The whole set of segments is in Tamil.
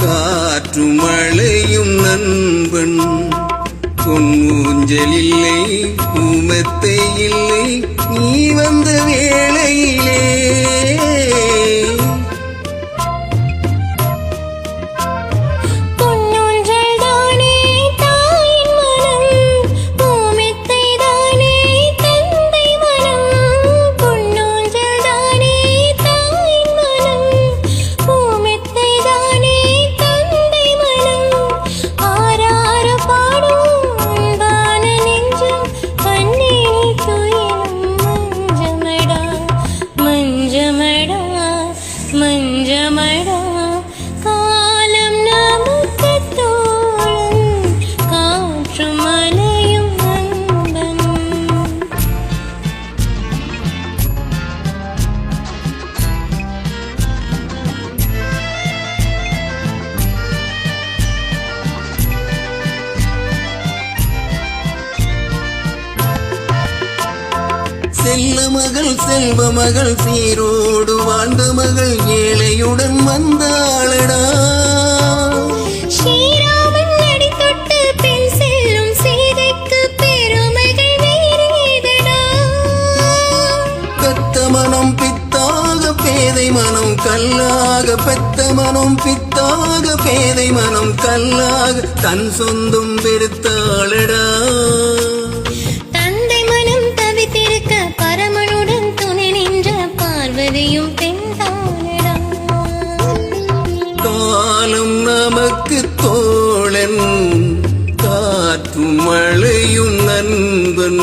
காற்றும் மழையும் நண்பன். பொன்னூஞ்சல் இல்லை பூமத்தை இல்லை நீ வந்த வேளையிலே. மஞ்சமடா காலம் நமக்கு தோழன் காற்று மலையும் நண்பன். செல்ல மகள் செல்வ மகள் சீரோடு வாழ்ந்த மகள் ஏழையுடன் வந்தாளடா. ஸ்ரீராமன் அடி தொட்டு பெண் செல்லும் சீதைக்கு பெருமைகள் வேறேதடா. பெத்த மனம் பித்தாக பேதை மனம் கல்லாக, பெத்த மனம் பித்தாக பேதை மனம் கல்லாக தன் சொந்தம் பெருத்தாளடா. பரமனுடன் துணை நின்ற பார்வதியும் பெண்தானடா. காலம் நமக்கு தோழன் காற்றும் மழையும் நண்பன்.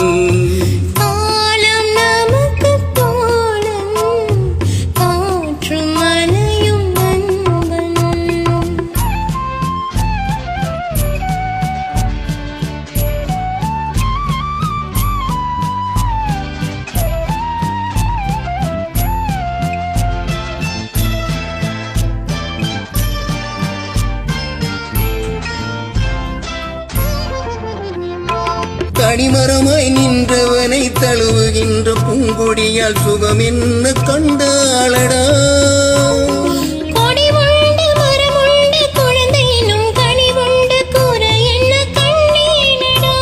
காலம் நமக்கு தோழன் காற்று மலையும் நண்பன். தனிமரமாய் நின்றவனை தழுவுகின்ற பூங்கொடியால் சுகம் என்ன கண்டாளடா. கொடி உண்டு மரம் உண்டு குழந்தையினும் கனி உண்டு கூற என்ன கண்டேனடா.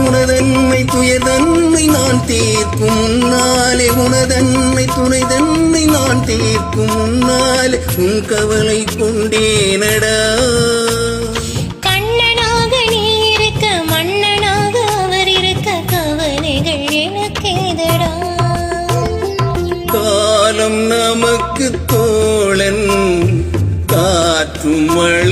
உனதன்மை துயதன்மை நான் தீர்க்கும் முன்னாலே, உனதன்மை துணைதன்மை நான் தீர்க்கும் முன்னாலே உன் கவலை கொண்டேனடா. காலம் நமக்கு தோழன் காற்றும் மழை